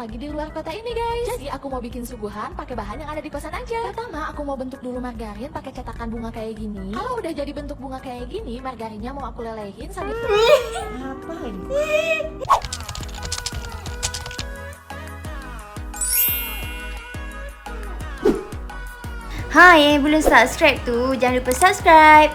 lagi di luar kota ini guys. Jadi aku mau bikin suguhan pakai bahan yang ada di kosan aja. Pertama aku mau bentuk dulu margarin pakai cetakan bunga kayak gini. Kalau udah jadi bentuk bunga kayak gini, margarinnya mau aku lelehin sambil Ngapain? Hai, yang belum subscribe tu jangan lupa subscribe.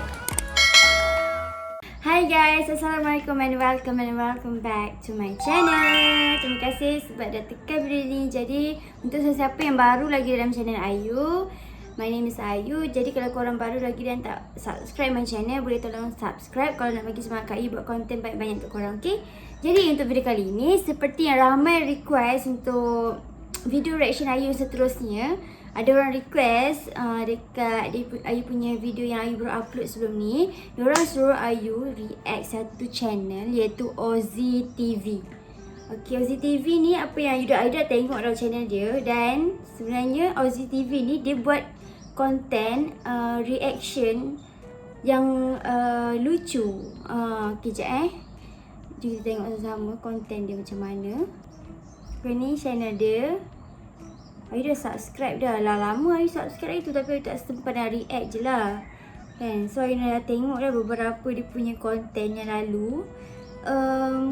Hai guys, Assalamualaikum and welcome back to my channel. Terima kasih sebab dah tekan video ni. Jadi untuk sesiapa yang baru lagi dalam channel Ayu, my name is Ayu. Jadi kalau korang baru lagi dan tak subscribe my channel, boleh tolong subscribe kalau nak bagi semangat Kak Ayu buat konten banyak-banyak untuk korang, okay? Jadi untuk video kali ni, seperti yang ramai request untuk video reaction Ayu seterusnya, ada orang request dekat Ayu punya video yang Ayu baru upload sebelum ni. Diorang suruh Ayu react satu channel iaitu Ozzy TV. Okay, Ozzy TV ni apa yang Ayu dah tengok dalam channel dia. Dan sebenarnya Ozzy TV ni dia buat konten reaction yang lucu. Kejap Jom kita tengok sama-sama konten dia macam mana. Okay, ni channel dia. Ayu dah subscribe dah lah. Lama Ayu subscribe itu tapi Ayu tak sempat nak react je lah kan. So Ayu dah tengok dah beberapa dia punya konten yang lalu.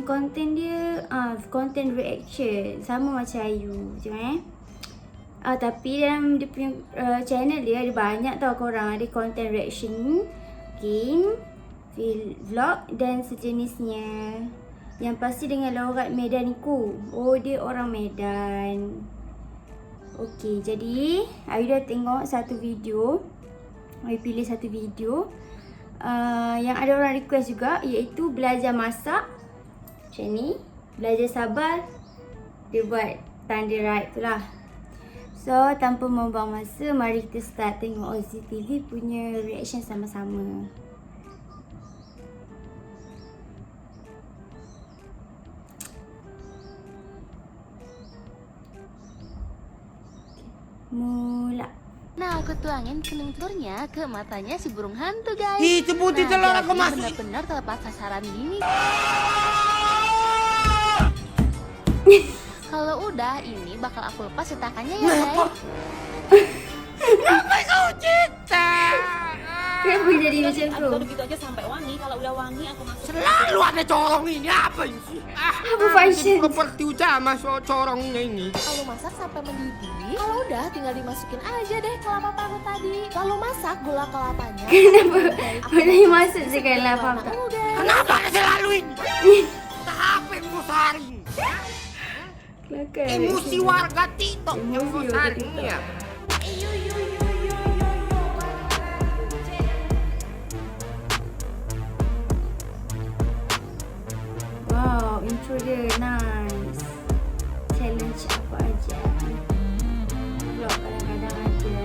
Konten dia konten reaction sama macam Ayu macam tapi dalam dia punya channel dia ada banyak tau korang. Ada konten reaction, game, vlog dan sejenisnya. Yang pasti dengan logat Medaniku. Oh, dia orang Medan. Okey, jadi Ayu dah tengok satu video. Ayu pilih satu video yang ada orang request juga, iaitu belajar masak macam ni. Belajar sabar. Dia buat tanda right tu lah. So tanpa membuang masa, mari kita start tengok Ozzy TV punya reaction sama-sama. Mula. Nah, aku tuangin kuning telurnya ke matanya si burung hantu, guys. Itu putih telur aku masuk. Benar-benar tepat sasaran gini. Kalau udah, ini bakal aku lepas cetakannya ya, guys. Apa kau cita? Kenapa jadi macam tu? Aduk gitu aja sampai wangi. Kalau udah wangi aku masuk. Selalu ada corong ini. Apa ini sih? Apa function? Seperti utama corongnya ini. Lalu masak sampai mendidih. Kalau udah tinggal dimasukin aja deh kelapa parut tadi. Lalu masak gula kelapanya. Kenapa? Boleh masuk je kan lah, faham tak? Kenapa selalu ini? Apa yang kau saring? Kelakar. Emosi warga TikTok yang kau Emosi warga saring TikTok. ya. Wow, intro dia nice. Challenge apa aja. Vlog kadang-kadang ada.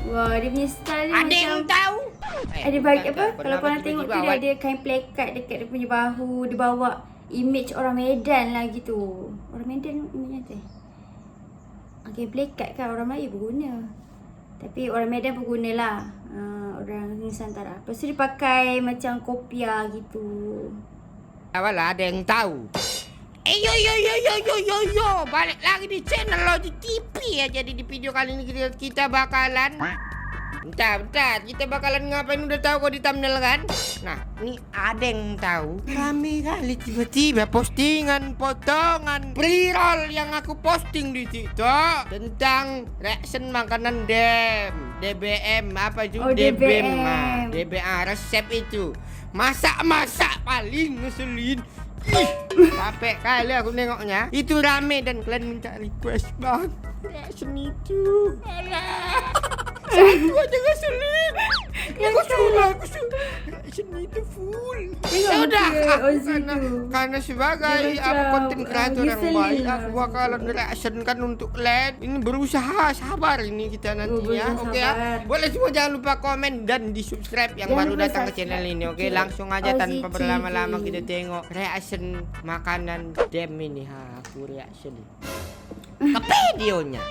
Wow, dia punya style dia Ada macam yang tahu? ada bagi apa? Kalau korang tengok tu dia ada kain plekat dekat dia punya bahu. Dia bawa image orang Medan lah gitu. Orang Medan image tu. Okay, plekat kan orang Melayu pun guna. Tapi orang Medan pun guna lah. Orang Nusantara. Lepas tu dia pakai macam kopiah gitu. Awalah, ada yang tahu. Yo, balik lagi di channel Ozzy TV ya. Jadi di video kali ini kita bakalan Bentar, kita bakalan ngapain, udah tahu kok di thumbnail kan? Nah, ini ada yang tahu. Rame kali tiba-tiba postingan potongan pre-roll yang aku posting di TikTok tentang reaction makanan DBM apa itu? Oh, DBM. Nah, DBA resep itu. Masak-masak paling ngeselin. Capek kali aku nengoknya. Itu rame dan kalian minta request bang reaction itu. Alah, satu aja ngeselin. Aku suruh reaction itu full. Ya udah, karena sebagai konten kreator yang baik, aku bakalan reaction kan untuk kalian. Ini berusaha sabar ini kita nantinya. Oke ya. Boleh semua jangan lupa komen dan di subscribe yang baru datang ke channel ini. Oke, langsung aja tanpa berlama-lama kita tengok reaction makanan dem ini. Aku reaction ke videonya.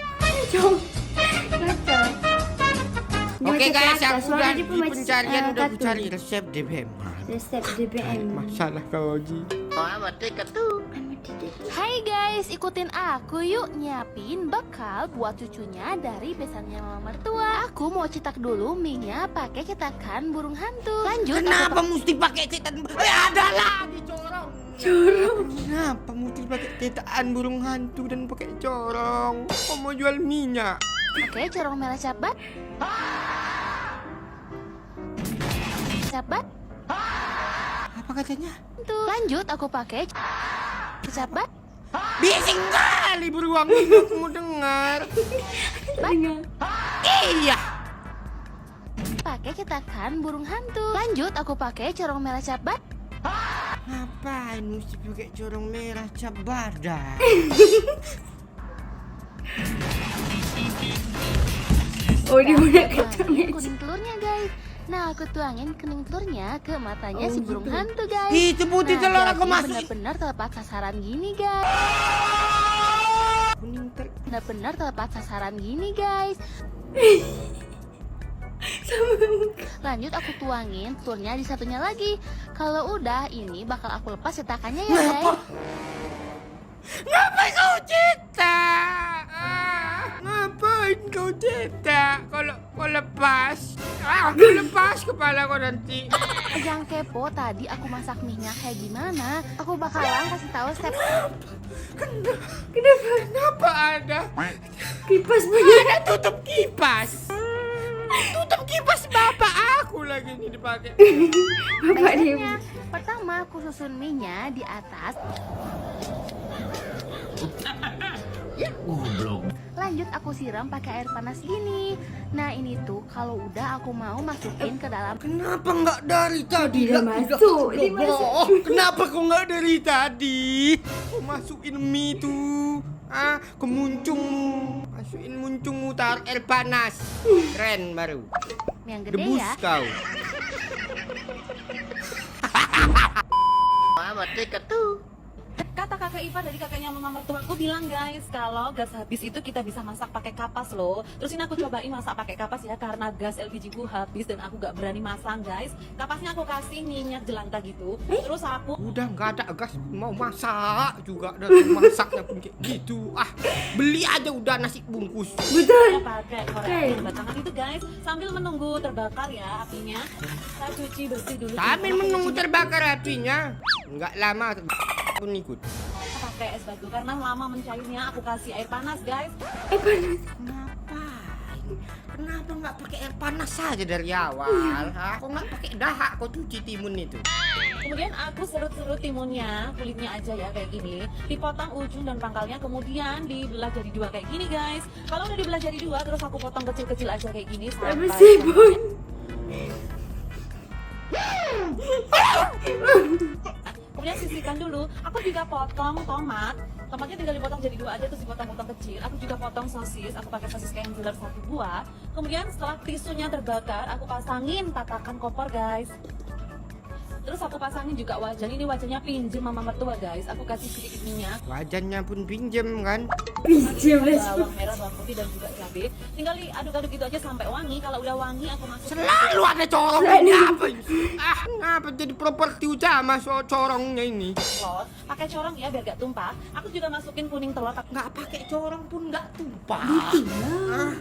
Oke guys, aku udah di pencarian udah aku cari resep DBM. Resep DBM. Masalah kau Ozzy. Oh, amat dekat tuh. Amat tidak guys, ikutin aku yuk nyiapin bekal buat cucunya dari pesannya mama mertua. Aku mau cetak dulu mie-nya pakai cetakan burung hantu. Lanjut Kenapa mesti pakai cetakan? Ada lagi corong. Kenapa mesti pakai cetakan burung hantu dan pakai corong? Kau mau jual minyak? pakai corong merah cabat. Cabat. Apa katanya? Tuh. Lanjut aku pakai cabat. Bising kali beruang ini, aku mau dengar. Iya. Pakai cetakan burung hantu. Lanjut aku pakai corong merah cabat. Ngapain mesti pakai corong merah cabar dah? Oh, dia udah Tuangin kuning telurnya guys. Nah aku tuangin kuning telurnya ke matanya si burung hantu guys. Itu putih telur aku jadi masuk. benar-benar tepat sasaran gini guys. Kuning Benar-benar tepat sasaran gini guys. Lanjut aku tuangin telurnya di satunya lagi. Kalau udah ini bakal aku lepas cetakannya ya guys. Ngapain kau cetak? Ngapain kau cetak? Kalau kau lepas, aku lepas kepala kau nanti. Yang kepo tadi aku masak mie-nya kayak gimana? Aku bakalan kasih tahu step. Kenapa ada? Kipas punya. Ada tutup kipas. Tutup kipas bapak aku lagi ini dipakai. Bapak dia. Biasanya, pertama aku susun mie-nya di atas. Lanjut aku siram pakai air panas gini. Nah ini tuh kalau udah aku mau masukin ke dalam. Kenapa nggak dari tadi? Dia masuk, dia Oh, kenapa kau nggak dari tadi? Kau masukin mie tuh. Kemuncungmu. Masukin muncungmu taruh air panas. Keren baru. Yang gede Debus ya. kau. Kata kakak Iva dari kakaknya mama mertuaku bilang guys, kalau gas habis itu kita bisa masak pakai kapas loh. Terus ini aku cobain masak pakai kapas ya, karena gas LPG ku habis dan aku gak berani masang guys. Kapasnya aku kasih minyak jelantah gitu. Terus aku Udah nggak ada gas, mau masak juga dan masaknya pun kayak gitu. Beli aja udah nasi bungkus. Betul. pakai korek batangan itu guys, sambil menunggu terbakar ya apinya. Saya cuci bersih dulu. Sambil menunggu terbakar apinya, nggak lama pun ikut. Pakai es batu karena lama mencairnya, aku kasih air panas guys. Kenapa nggak pakai air panas saja dari awal? Kok nggak pakai dahak? Kau cuci timun itu? Kemudian aku serut-serut timunnya, kulitnya aja ya kayak gini. Dipotong ujung dan pangkalnya, kemudian dibelah jadi dua kayak gini guys. Kalau udah dibelah jadi dua, terus aku potong kecil-kecil aja kayak gini. Apa sih, Bun? Kemudian sisihkan dulu. Aku juga potong tomat. Tomatnya tinggal dipotong jadi dua aja, terus dipotong-potong kecil. Aku juga potong sosis. Aku pakai sosis Kaiser 1 buah. Kemudian setelah tisunya terbakar, aku pasangin tatakan kopor guys. Terus aku pasangin juga wajan. Ini wajannya pinjem mama mertua guys. Aku kasih sedikit minyak. Wajannya pun pinjem kan? Pinjam les. Bawang merah, bawang putih dan juga cabai. Tinggal diaduk-aduk gitu aja sampai wangi. Kalau udah wangi aku masukin. Selalu ada corong ini apa ini? Kenapa jadi properti utama soal corongnya ini? Telur. Pakai corong ya biar gak tumpah. Aku juga masukin kuning telur. Nggak pakai corong pun nggak tumpah.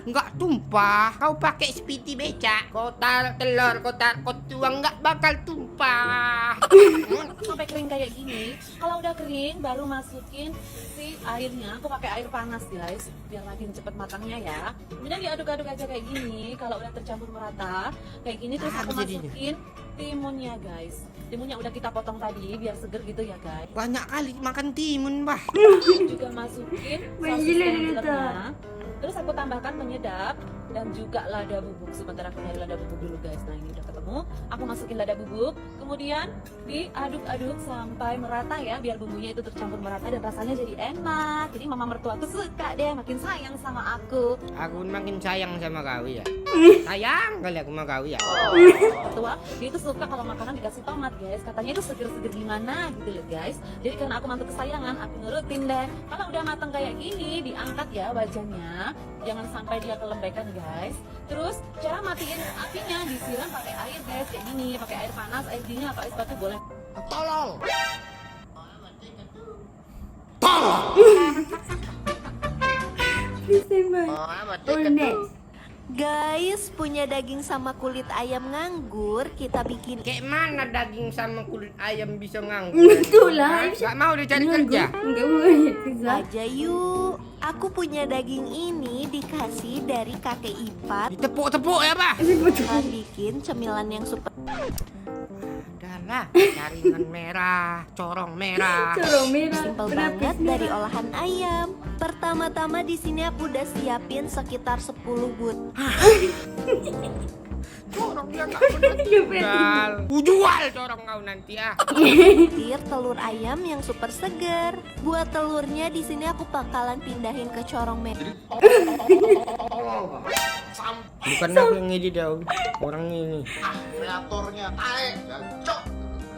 Nggak tumpah. Kau pakai spiti becak. Kau taruh telur, kau tuang nggak bakal tumpah. Sampai kering kayak gini. Kalau udah kering baru masukin si airnya. Aku pakai air panas guys biar makin cepet matangnya ya. Kemudian diaduk-aduk aja kayak gini. Kalau udah tercampur merata kayak gini, terus aku jadinya. masukin timunnya guys. Timunnya udah kita potong tadi biar seger gitu ya guys. Banyak kali makan timun, bah. Juga masukin Wah, sosis gila, Kaisernya. Terus aku tambahkan penyedap dan juga lada bubuk. Sebentar aku nyari lada bubuk dulu guys. Nah ini udah ketemu. Aku masukin lada bubuk. Kemudian diaduk-aduk sampai merata ya. Biar bumbunya itu tercampur merata dan rasanya jadi enak. Jadi mama mertua aku suka deh, makin sayang sama aku. Aku makin sayang sama kau ya. Sayang kali aku sama kau ya. Mertua dia itu suka kalau makanan dikasih tomat guys. Katanya itu seger-seger gimana gitu loh guys. Jadi karena aku mantu kesayangan, aku nurutin deh. Kalau udah matang kayak gini, diangkat ya wajannya. Jangan sampai dia kelembekan guys. Terus cara matiin apinya, disiram pakai air guys kayak gini, pakai air panas, air dingin atau es batu boleh. Tolol. Tolol. Oh, next. Guys, punya daging sama kulit ayam nganggur, kita bikin Kayak mana daging sama kulit ayam bisa nganggur? Itulah. Gak mau dia cari kerja. Enggak boleh kerja. aja yuk. Aku punya daging ini dikasih dari kakek ipar. Ditepuk-tepuk ya, Pak? Kalian bikin cemilan yang super. Adalah jaringan merah, corong merah. Corong merah. Simpel banget dari olahan ayam. Pertama-tama di sini aku udah siapin sekitar 10 but. Corongnya gak pernah tinggal. Ku jual corong kau nanti ah. Butir telur ayam yang super segar. Buat telurnya di sini aku bakalan pindahin ke corong merah. Bukan aku yang ngedit dah, orang ini.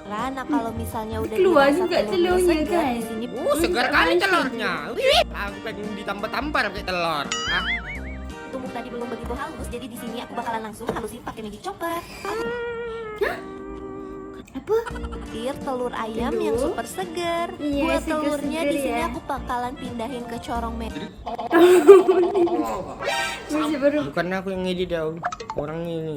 Nah, kalau misalnya udah Keluar dirasa juga telurnya, segar, guys. di sini Segar kali telurnya. Wih, aku pengen ditambah-tambah pakai telur. Ah, tumbuk tadi belum begitu halus, jadi di sini aku bakalan langsung halusin pakai magic chopper. Apa? Butir telur ayam yang super segar. Iya, Buat segar-segar telurnya di sini ya. aku bakalan pindahin ke corong merah. Masih baru. bukan aku yang ngedit dah, orang ini.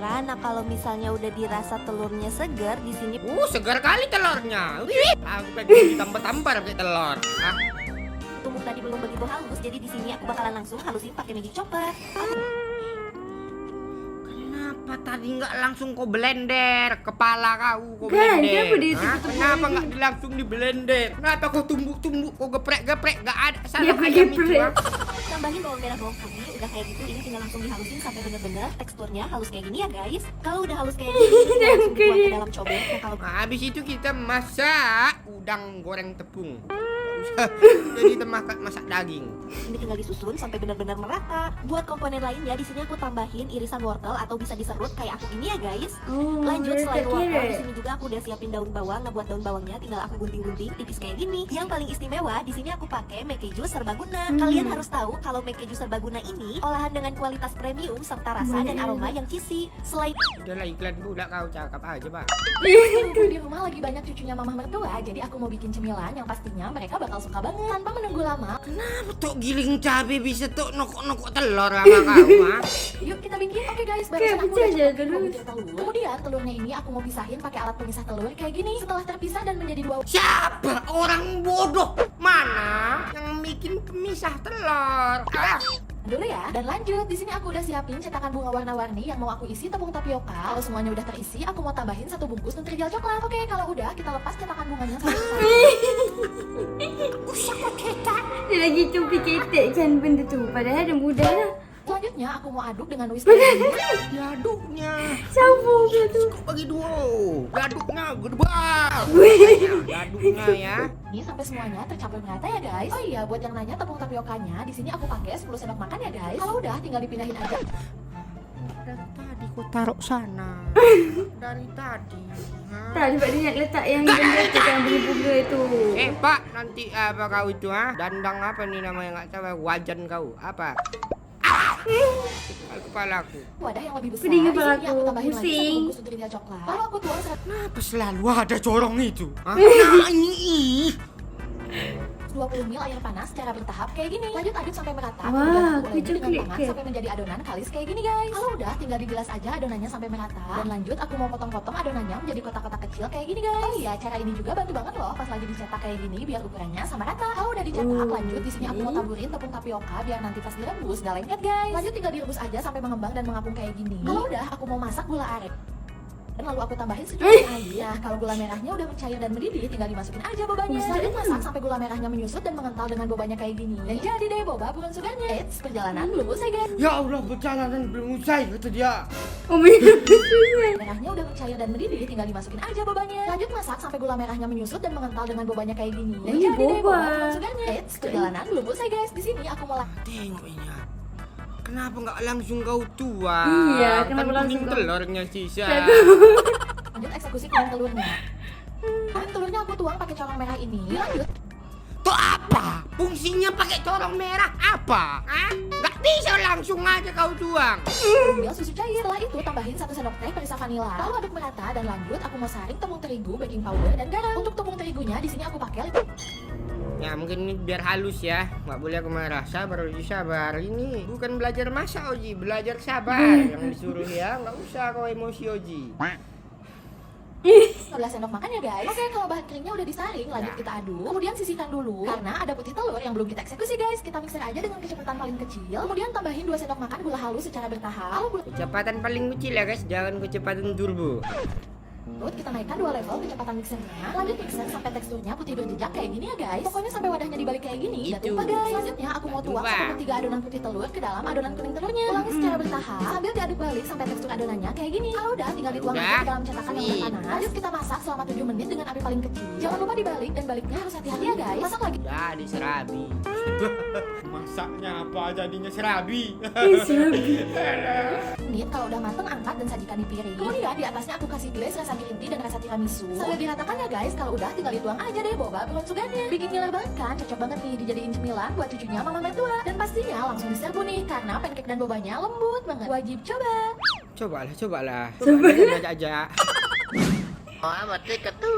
Nah, kalau misalnya udah dirasa telurnya segar, di sini Segar kali telurnya. Wih, aku pengen ditambah-tambah pakai telur. Ah, tumbuk tadi belum begitu halus, jadi di sini aku bakalan langsung halusin pakai magic chopper. kenapa tadi nggak langsung kau blender kepala kau Kan, blender? kenapa dia Hah? tutup-tutup Kenapa lagi? nggak langsung di blender? Kenapa kau tumbuk-tumbuk, kau geprek-geprek? Nggak ada salah Geprek-geprek. ayam itu. Ah. Tambahin bawang merah bawang putih, udah kayak gitu ini tinggal langsung dihalusin sampai bener-bener teksturnya halus kayak gini ya guys. Kalau udah halus kayak gini, kita langsung buang ke dalam cobek. Nah, kalau Nah, habis itu kita masak udang goreng tepung. Jadi kita masak daging. ini tinggal disusun sampai benar-benar merata. Buat komponen lainnya di sini aku tambahin irisan wortel atau bisa diserut kayak aku ini ya guys. Oh, Lanjut baru selain tak wortel kira. di sini juga aku udah siapin daun bawang. Nah buat daun bawangnya tinggal aku gunting-gunting tipis kayak gini. Yang paling istimewa di sini aku pakai Makeju serbaguna. Kalian harus tahu kalau Makeju serbaguna ini olahan dengan kualitas premium serta rasa dan aroma yang cheesy. Selain Udahlah iklan pula kau cakap aja, Pak. Mumpung di rumah lagi banyak cucunya mama mertua, jadi aku mau bikin cemilan yang pastinya mereka bakal suka banget. Tanpa menunggu lama, Kenapa tuh giling cabai bisa tuh nokok-nokok telur sama kau, ah? yuk kita bikin. Oke guys, Kayak barusan aku pecah udah aja cetak dulu. 2 butir telur. Kemudian telurnya ini aku mau pisahin pakai alat pemisah telur kayak gini. Setelah terpisah dan menjadi 2 Siapa orang bodoh? Mana yang bikin pemisah telur? Ah, dulu ya. Dan lanjut, di sini aku udah siapin cetakan bunga warna-warni yang mau aku isi tepung tapioka. Kalau semuanya udah terisi, aku mau tambahin 1 bungkus nutrijel coklat. Oke, kalau udah kita lepas cetakan bunganya sampai Dia lagi cumpi ketek kan benda tu. Padahal dah mudah lah. Selanjutnya aku mau aduk dengan whisk kayak gini. diaduknya. Campur dia tu. Bagi dua. Diaduknya gedebak. Diaduknya ya. Ini sampai semuanya tercampur merata ya guys. Oh iya, buat yang nanya tepung tapiokanya, di sini aku pakai 10 sendok makan ya guys. Kalau udah tinggal dipindahin aja. Dari tadi kau taruh sana. Dari tadi. Hah? Tak sebab dia nak letak yang benda tu kan bunga-bunga tu. Pak, nanti apa kau itu ha? Dandang apa nih namanya nggak tahu. Wajan kau apa? Kepala aku. Wadah yang lebih besar. Pedih Di kepala sini aku aku, tambahin lagi 1 pusing. bungkus nutrijel coklat. Lalu aku tuang Kenapa selalu ada corong itu? Hah? Nah, ini. 120 ml air panas secara bertahap kayak gini. Lanjut aduk sampai merata. Wah, Kemudian aku uleni kecil dengan tangan klik. sampai menjadi adonan kalis kayak gini guys. Kalau udah tinggal dibilas aja adonannya sampai merata. Dan lanjut aku mau potong-potong adonannya menjadi kotak-kotak kecil kayak gini guys. Oh iya, cara ini juga bantu banget loh pas lagi dicetak kayak gini biar ukurannya sama rata. Kalau udah dicetak, lanjut di sini aku mau taburin tepung tapioka biar nanti pas direbus gak lengket guys. Lanjut tinggal direbus aja sampai mengembang dan mengapung kayak gini. Kalau udah aku mau masak gula aren. Dan lalu aku tambahin secukupnya air. Nah, kalau gula merahnya udah mencair dan mendidih, tinggal dimasukin aja bobanya. Lanjut masak sampai gula merahnya menyusut dan mengental dengan bobanya kayak gini. Dan jadi deh boba bukan sugarnya. Eits, perjalanan belum usai guys. Ya Allah, perjalanan belum usai kata dia. Oh benar. Merahnya udah mencair dan mendidih, tinggal dimasukin aja bobanya. Lanjut masak sampai gula merahnya menyusut dan mengental dengan bobanya kayak gini. Dan Ini jadi deh boba. boba bukan sugarnya. Eits, perjalanan belum usai guys. Di sini aku mau Tengok ini. Kenapa nggak langsung kau tuang? Iya, kenapa Kan langsung kuning kau- telurnya sisa. lanjut eksekusi kuning telurnya. Kuning telurnya aku tuang pakai corong merah ini. Lanjut Tuh apa? Fungsinya pakai corong merah apa? Hah? Nggak bisa langsung aja kau tuang. ambil susu cair. Setelah itu tambahin 1 sendok teh perisa vanila. Lalu aduk merata dan lanjut aku mau saring tepung terigu, baking powder dan garam. Untuk tepung terigunya di sini aku pakai Ya mungkin ini biar halus ya. Nggak boleh aku marah. Sabar Oji, sabar. Ini bukan belajar masak Oji, belajar sabar yang disuruh ya. Nggak usah kau emosi Oji. 15 sendok makan ya guys. Oke, kalau bahan keringnya udah disaring, lanjut kita aduk. Kemudian sisihkan dulu, karena ada putih telur yang belum kita eksekusi guys. Kita mixer aja dengan kecepatan paling kecil. Kemudian tambahin 2 sendok makan gula halus secara bertahap. Kecepatan paling kecil ya guys, jangan kecepatan turbo. Kita naikkan 2 level kecepatan mixernya. Lanjut mixer sampai teksturnya putih berjejak kayak gini ya guys. Pokoknya sampai wadahnya dibalik kayak gini. Itu. Lupa guys. Selanjutnya aku mau tuang 1/3 adonan putih telur ke dalam adonan kuning telurnya. Ulangi secara bertahap sambil diaduk balik sampai tekstur adonannya kayak gini. Kalau udah tinggal dituang aja ke dalam cetakan yang udah panas. Lanjut kita masak selama 7 menit dengan api paling kecil. Jangan lupa dibalik dan baliknya harus hati-hati ya guys. Masak lagi. Jadi serabi. Masaknya apa jadinya serabi? Menit kalau udah mateng angkat dan sajikan di piring. Kemudian di atasnya aku kasih glaze rasa green tea dan rasa tiramisu. Sambil diratakan ya guys. Kalau udah tinggal dituang aja deh boba bulan sugarnya. Bikin ngiler banget kan? Cocok banget nih dijadiin cemilan buat cucunya mama mertua. Dan pastinya langsung diserbu nih karena pancake dan bobanya lembut banget. Wajib coba. Cobalah. Aja. Oh, mati ketu.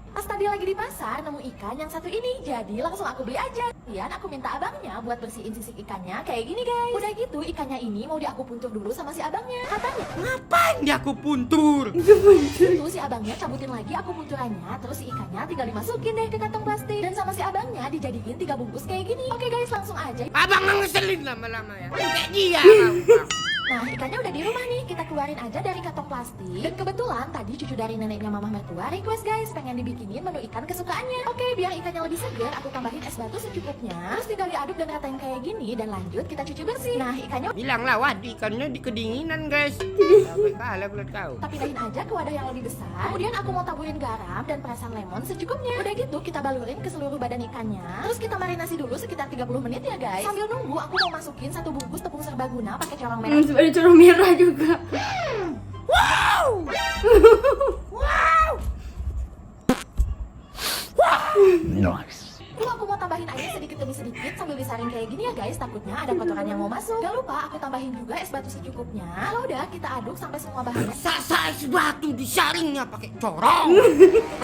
Pas tadi lagi di pasar nemu ikan yang satu ini, jadi langsung aku beli aja. Kemudian aku minta abangnya buat bersihin sisik ikannya kayak gini guys. Udah gitu ikannya ini mau aku puntur dulu sama si abangnya. Katanya Ngapain dia aku puntur? itu si abangnya cabutin lagi aku punturannya, terus si ikannya tinggal dimasukin deh ke kantong plastik. Dan sama si abangnya dijadiin 3 bungkus kayak gini. Oke guys, langsung aja. Abang ngeselin lama-lama ya. Kayak dia. Bang. Nah ikannya udah di rumah nih, kita keluarin aja dari kantong plastik. Dan kebetulan tadi cucu dari neneknya mama mertua request guys pengen dibikinin menu ikan kesukaannya. Oke, biar ikannya lebih segar aku tambahin es batu secukupnya. Terus tinggal diaduk dan ratain kayak gini dan lanjut kita cuci bersih. Nah ikannya Bilang lah, wah ikannya di kedinginan guys. Sampai kalah belum tahu. kita pindahin aja ke wadah yang lebih besar. Kemudian aku mau taburin garam dan perasan lemon secukupnya. Udah gitu kita balurin ke seluruh badan ikannya. Terus kita marinasi dulu sekitar 30 menit ya guys. Sambil nunggu aku mau masukin 1 bungkus tepung serbaguna pakai corong merah. Ada corong merah juga. Lalu aku mau tambahin air sedikit demi sedikit sambil disaring kayak gini ya guys, takutnya ada kotoran yang mau masuk. Gak lupa aku tambahin juga es batu secukupnya. Kalau udah kita aduk sampai semua bahannya. Sasa es batu disaringnya pakai corong.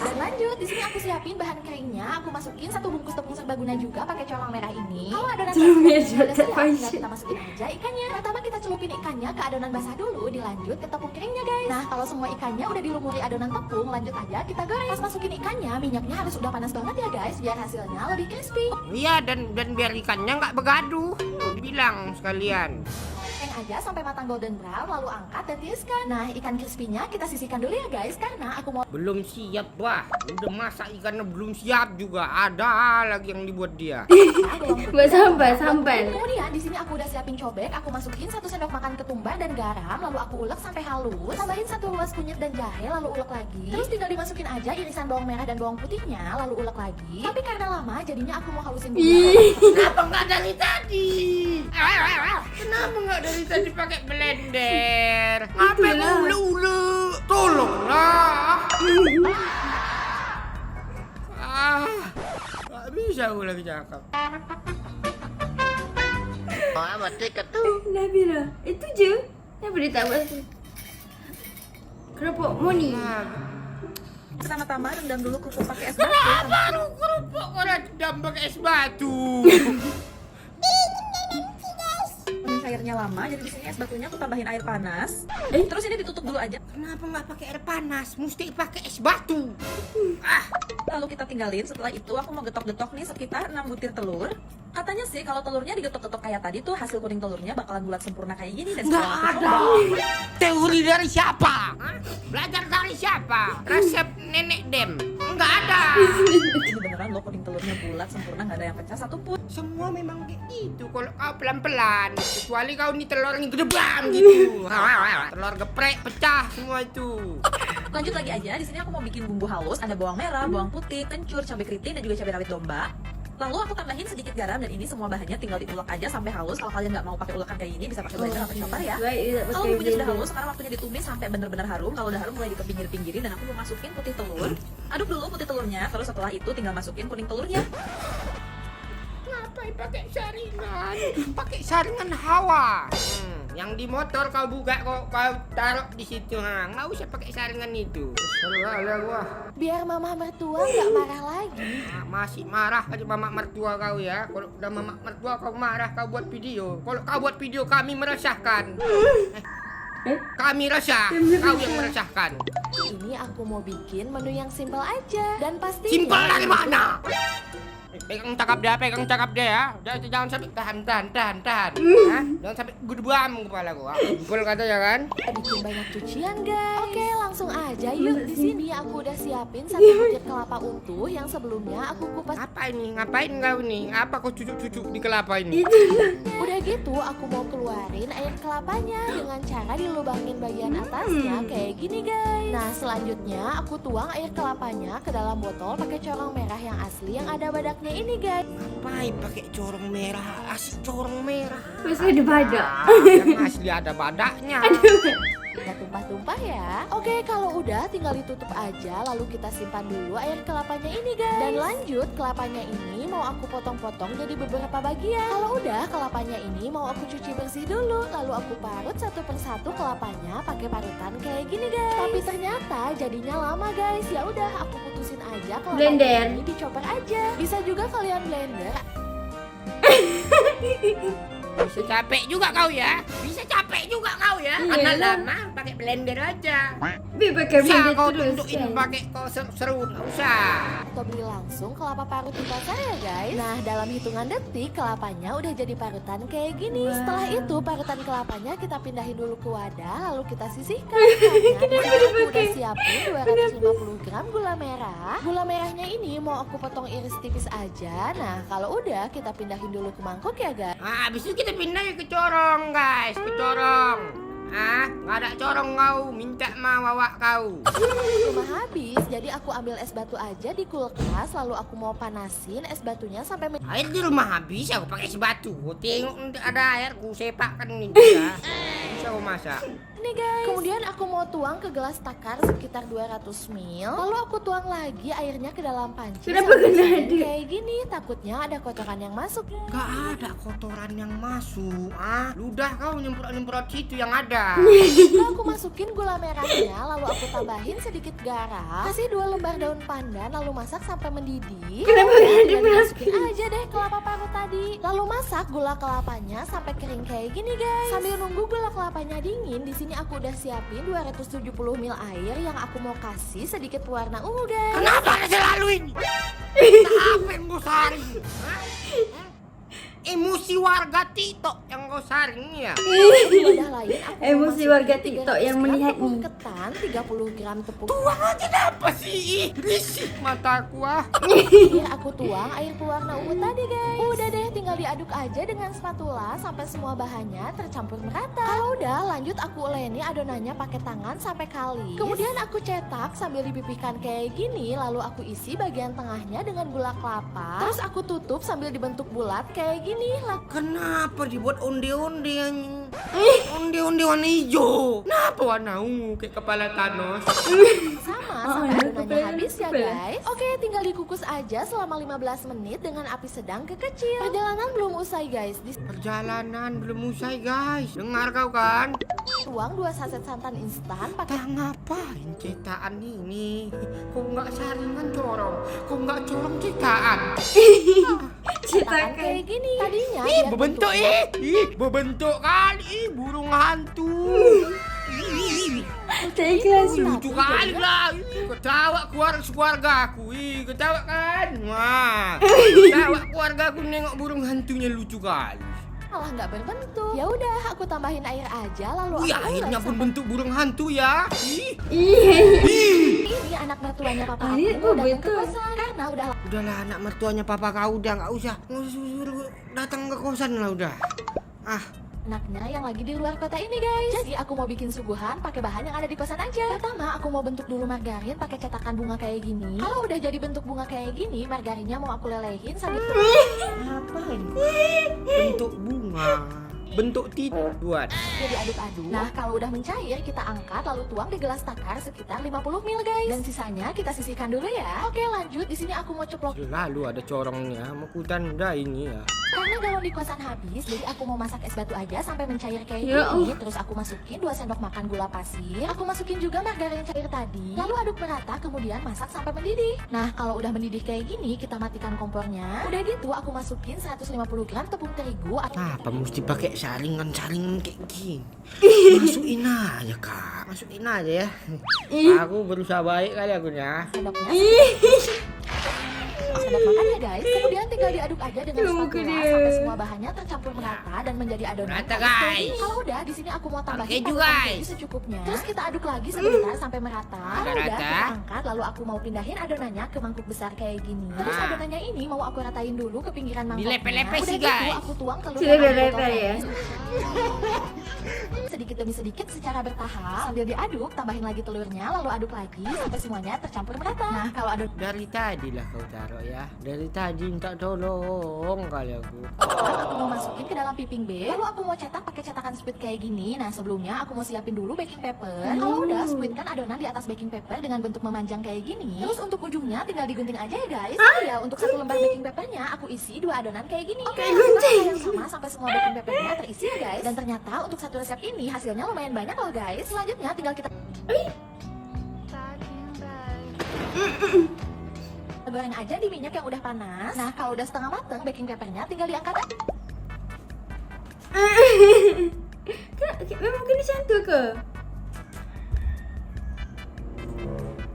Dan lanjut, di sini aku siapin bahan keringnya. Aku masukin 1 bungkus tepung serbaguna juga pakai corong merah ini. Kalau adonan Corong merah basah udah siap, apaan tinggal sih? kita masukin aja ikannya. Pertama kita celupin ikannya ke adonan basah dulu, dilanjut ke tepung keringnya guys. Nah kalau semua ikannya udah dilumuri adonan tepung, lanjut aja kita goreng. Pas masukin ikannya, minyaknya harus udah panas banget ya guys, biar hasilnya lebih crispy. Iya dan biar ikannya nggak begaduh. Bilang sekalian. Goreng aja sampai matang golden brown, lalu angkat dan tiriskan. Nah ikan crispy-nya kita sisihkan dulu ya guys, karena aku mau Belum siap wah. Udah masak ikannya belum siap juga. Ada lagi yang dibuat dia. Buat sambal. Kemudian di sini aku udah siapin cobek, aku masukin 1 sendok makan ketumbar dan garam, lalu aku ulek sampai halus. Tambahin 1 ruas kunyit dan jahe, lalu ulek lagi. Terus tinggal dimasukin aja irisan bawang merah dan bawang putihnya, lalu ulek lagi. Tapi karena lama, jadinya aku mau halusin dulu. Kenapa nggak dari tadi? Kenapa nggak dari tadi pakai blender? Ngapain ule-ule? Tolonglah. Nggak bisa gue lagi cakap. Oh, mati ketu. Nabila, itu je. Kenapa ditambah tu? Keropok Moni. Pertama-tama rendam dulu kerupuk pakai es batu. Kenapa lu kerupuk orang dam pakai es batu? Ini cairnya lama, jadi di sini es batunya aku tambahin air panas. Terus ini ditutup dulu aja. Kenapa nggak pakai air panas? Mesti pakai es batu. Lalu kita tinggalin. Setelah itu aku mau getok-getok nih sekitar 6 butir telur. Katanya sih kalau telurnya digetok-getok kayak tadi tuh hasil kuning telurnya bakalan bulat sempurna kayak gini dan Nggak setelah aku ada. coba, Teori dari siapa? Hah? Belajar dari siapa? Resep nenek Dem? Nggak ada. ini beneran loh kuning telurnya bulat sempurna, nggak ada yang pecah satupun. Semua memang kayak gitu. Kalau kau pelan-pelan, kecuali kau nih telurnya gedebang gitu. Telur geprek pecah semua itu. Lanjut lagi aja. Di sini aku mau bikin bumbu halus. Ada bawang merah, bawang putih, kencur, cabai keriting dan juga cabai rawit domba. Lalu aku tambahin sedikit garam dan ini semua bahannya tinggal diulek aja sampai halus. Kalau kalian nggak mau pakai ulekan kayak ini bisa pakai blender atau chopper ya. Kalau bumbunya sudah halus, sekarang waktunya ditumis sampai benar-benar harum. Kalau udah harum mulai dipinggir-pinggirin dan aku mau masukin putih telur. Aduk dulu putih telurnya, terus setelah itu tinggal masukin kuning telurnya. Ngapain pakai saringan? Pakai saringan hawa. Yang di motor kau buka kau taruh di situ. Nggak usah pakai saringan itu. Salah gua. biar mama mertua nggak marah lagi. Masih marah aja mama mertua kau ya. Kalau udah mama mertua kau marah, kau buat video. Kalau kau buat video kami meresahkan. Kami resah, kau yang meresahkan. Ini aku mau bikin menu yang simple aja dan pastinya Simpel dari mana? Pegang cakap dia ya. Jangan sampai tahan. Hah? Jangan sampai gudebam kepala gua. Pukul katanya kan. bikin banyak cucian guys. Oke, langsung aja yuk. Di sini aku udah siapin 1 butir kelapa utuh yang sebelumnya aku kupas. Apa ini? Ngapain kau nih? Apa kau cucuk-cucuk di kelapa ini? Udah gitu aku mau keluarin air kelapanya dengan cara dilubangin bagian atasnya kayak gini guys. Nah selanjutnya aku tuang air kelapanya ke dalam botol pakai corong merah yang asli yang ada badaknya ini guys. Ngapain pakai corong merah? Asik corong merah. Masih ada badak. Yang asli ada badaknya. Nggak tumpah-tumpah ya. Oke, kalau udah tinggal ditutup aja lalu kita simpan dulu air kelapanya ini guys. Dan lanjut kelapanya ini mau aku potong-potong jadi beberapa bagian. Kalau udah kelapanya ini mau aku cuci bersih dulu lalu aku parut satu persatu kelapanya pakai parutan kayak gini guys. Tapi ternyata jadinya lama guys. Ya udah aku putusin aja kelapanya Blender. ini dicoper aja. Bisa juga kalian blender. Bisa capek juga kau ya. Bisa capek juga kau ya. Iya Karena lah. lama pakai blender aja. Bi pakai Usah blender kau terus tunjukin kan. pakai kau seru. Nggak usah. Atau beli langsung kelapa parut di pasar ya guys. Nah dalam hitungan detik kelapanya udah jadi parutan kayak gini. Wow. Setelah itu parutan kelapanya kita pindahin dulu ke wadah lalu kita sisihkan. Karena aku udah siapin 250 gram gula merah. Gula merahnya ini mau aku potong iris tipis aja. Nah kalau udah kita pindahin dulu ke mangkok ya guys. Nah, habis itu kita pindah ke corong guys. Ke corong. Ah, nggak ada corong kau. Minta mah wawa kau. Cuma habis jadi aku ambil es batu aja di kulkas lalu aku mau panasin es batunya sampai Air di rumah habis, aku pakai sebatu. Tengok nanti ada air, ku sepakkan nih juga. Bisa aku masak. nih guys. Kemudian aku mau tuang ke gelas takar sekitar 200 ml. Lalu aku tuang lagi airnya ke dalam panci. Kenapa sambil kena diaduk aduk? kayak gini? Takutnya ada kotoran yang masuk. Gak ada kotoran yang masuk. Ah, ludah kau nyemprot situ yang ada. Lalu aku masukin gula merahnya, lalu aku tambahin sedikit garam, kasih 2 lembar daun pandan, lalu masak sampai mendidih. Kenapa Lalu gak tinggal dimasukin? dimasukin aja deh kelapa parut tadi. Lalu masak gula kelapanya sampai kering kayak gini guys. Sambil nunggu gula kelapanya dingin, di sini aku udah siapin 270 ml air yang aku mau kasih sedikit pewarna ungu guys. Kenapa ada selalu ini? Apa yang kau saring? Hah? Emosi warga TikTok yang kau saring ya? Di wadah lain aku mau Emosi masukin warga 300 TikTok yang gram melihat tepung nih. ketan, 30 gram tepung Tuang aja apa sih? Risih mataku ah. Akhir aku tuang air pewarna ungu tadi guys. Udah deh tinggal diaduk aja dengan spatula sampai semua bahannya tercampur merata. Kalau udah lanjut aku uleni adonannya pakai tangan sampai kalis. Kemudian aku cetak sambil dipipihkan kayak gini. Lalu aku isi bagian tengahnya dengan gula kelapa. Terus aku tutup sambil dibentuk bulat kayak gini. Kenapa dibuat onde-onde yang onde-onde warna hijau? Kenapa warna ungu kayak kepala Thanos? Sama Oh, sampai ada adonannya kepala- habis ya kepala. guys. Oke tinggal dikukus aja selama 15 menit dengan api sedang ke kecil. Perjalanan belum usai guys. Perjalanan belum usai guys. Dengar kau kan? Tuang 2 saset santan instan pakai Tak ngapain cetakan ini? Kau nggak saringan corong, kau nggak corong cetakan. cetakan kayak gini. Tadinya Ih, biar berbentuk berbentuk kali burung hantu. Tak ikhlas. Lucu kali lah. Ketawa keluarga aku. Ketawa kan? Wah. Ketawa keluarga aku nengok burung hantunya lucu kali. malah nggak berbentuk. Ya udah, aku tambahin air aja lalu Wih, aku akhirnya ulek pun sampai bentuk burung hantu ya. Iya. ini anak mertuanya papa Ini aku mau datang ke betul. kosan karena udah Udahlah anak mertuanya papa kau udah nggak usah suruh datang ke kosan lah udah. Ah, anaknya yang lagi di luar kota ini guys. Jadi aku mau bikin suguhan pakai bahan yang ada di kosan aja. Pertama aku mau bentuk dulu margarin pakai cetakan bunga kayak gini. Kalau udah jadi bentuk bunga kayak gini, margarinnya mau aku lelehin sambil apa ini? Bentuk bunga. bentuk titik buat. Jadi aduk-aduk. Nah, kalau udah mencair, kita angkat lalu tuang di gelas takar sekitar 50 ml, guys. Dan sisanya kita sisihkan dulu ya. Oke, lanjut. Di sini aku mau ceplok. Lalu ada corongnya, mau ku tanda ini ya. Karena galon di kosan habis, jadi aku mau masak es batu aja sampai mencair kayak Ya gini. Terus aku masukin 2 sendok makan gula pasir. Aku masukin juga margarin cair tadi. Lalu aduk merata, kemudian masak sampai mendidih. Nah, kalau udah mendidih kayak gini, kita matikan kompornya. Udah gitu, aku masukin 150 gram tepung terigu. Apa mesti pakai saringan kayak gini? Masukin aja kak, masukin aja ya. Aku berusaha baik kali akunya. Sendoknya sendok makan ya guys. Kemudian tinggal diaduk aja dengan spatula sampai semua bahannya tercampur merata dan menjadi adonan. Merata, kayak guys. gini. Kalau udah, di sini aku mau tambahin Keju, parutan guys. keju secukupnya. Terus kita aduk lagi sebentar sampai merata. Kalau udah, Merata. kita angkat lalu aku mau pindahin adonannya ke mangkuk besar kayak gini. Terus adonannya ini mau aku ratain dulu ke pinggiran mangkoknya. Dilepeh-lepeh Udah sih, gitu, guys. aku tuang telur Sudah yang ada di dilepeh botol ya. manis. Sedikit demi sedikit secara bertahap sambil diaduk, tambahin lagi telurnya lalu aduk lagi sampai semuanya tercampur merata. Nah, kalau aduk Dari tadi lah kau taruh ya. Dari tadi minta tolong kali aku. aku mau masukin ke dalam piping bag. Lalu aku mau cetak pakai cetakan squid kayak gini. Nah, sebelumnya aku mau siapin dulu baking paper. Kalau udah, squidkan adonan di atas baking paper dengan bentuk memanjang kayak gini. Terus untuk ujungnya tinggal digunting aja ya guys. Ya, untuk satu lembar baking papernya aku isi 2 adonan kayak gini. Oke, yang sama sampai semua baking papernya terisi ya guys. Dan ternyata untuk satu resep ini hasilnya lumayan banyak loh guys. Selanjutnya tinggal kita goreng aja di minyak yang udah panas. Nah, kalau udah setengah mateng, baking papernya tinggal diangkat. Memang kena macam tu ke?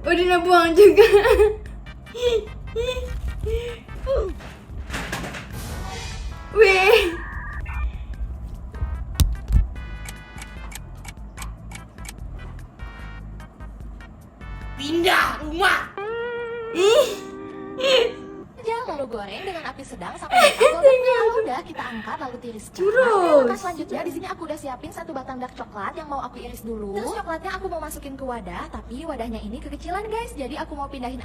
Oh, dia nak buang juga. Weh. Pindah rumah. aja lalu goreng dengan api sedang sampai matang golongannya. Kalau udah kita angkat lalu tiriskan. Churros. Nah, selanjutnya di sini aku udah siapin 1 batang dark coklat yang mau aku iris dulu. Terus coklatnya aku mau masukin ke wadah, tapi wadahnya ini kekecilan guys, jadi aku mau pindahin.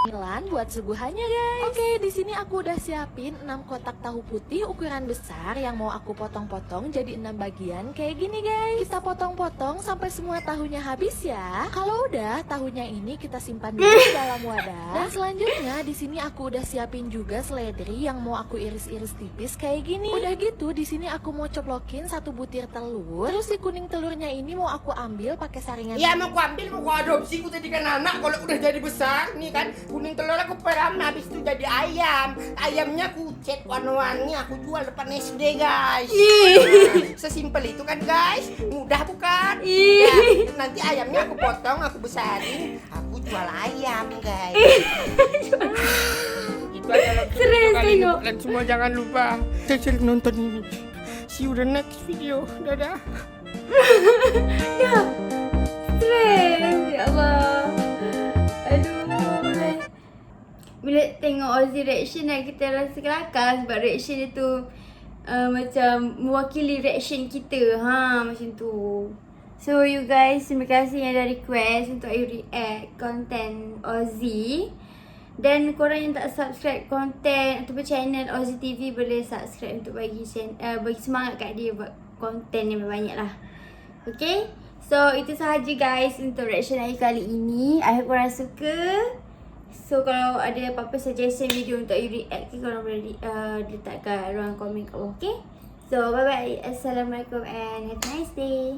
Milan buat suguhannya guys. Oke, di sini aku udah siapin 6 kotak tahu putih ukuran besar yang mau aku potong-potong jadi 6 bagian kayak gini guys. Kita potong-potong sampai semua tahunya habis ya. Kalau udah, tahunya ini kita simpan dulu di dalam wadah. Dan selanjutnya di sini aku udah siapin juga seledri yang mau aku iris-iris tipis kayak gini. Udah gitu, di sini aku mau coplokin 1 butir telur. Terus si kuning telurnya ini mau aku ambil pakai saringan. Ya mau ku ambil, mau ku adopsi, ku jadikan anak kalau udah jadi besar nih kan. Kuning telur aku peram, habis itu jadi ayam. Ayamnya aku cat warna-warni, aku jual depan SD guys. Nah, sesimpel itu kan guys, mudah bukan? Ya, nanti ayamnya aku potong, aku besarin, aku jual ayam guys. Itu adalah Serius, kali ini. tengok. Dan semua jangan lupa sering nonton ini. See you the next video. Dadah. Ya, stres. Ya Allah. Aduh. Bila tengok Ozzy reaction dan kita rasa kelakar sebab reaction dia tu macam mewakili reaction kita. Macam tu. So you guys, terima kasih yang dah request untuk I react konten Ozzy. Dan korang yang tak subscribe konten ataupun channel Ozzy TV boleh subscribe untuk bagi semangat kat dia buat konten yang banyak lah. Okay? So itu sahaja guys untuk reaction I kali ini. I hope korang suka. So kalau ada apa-apa suggestion video untuk I react, korang boleh letak kat ruang komen kat bawah. Okay? So bye bye. Assalamualaikum and have a nice day.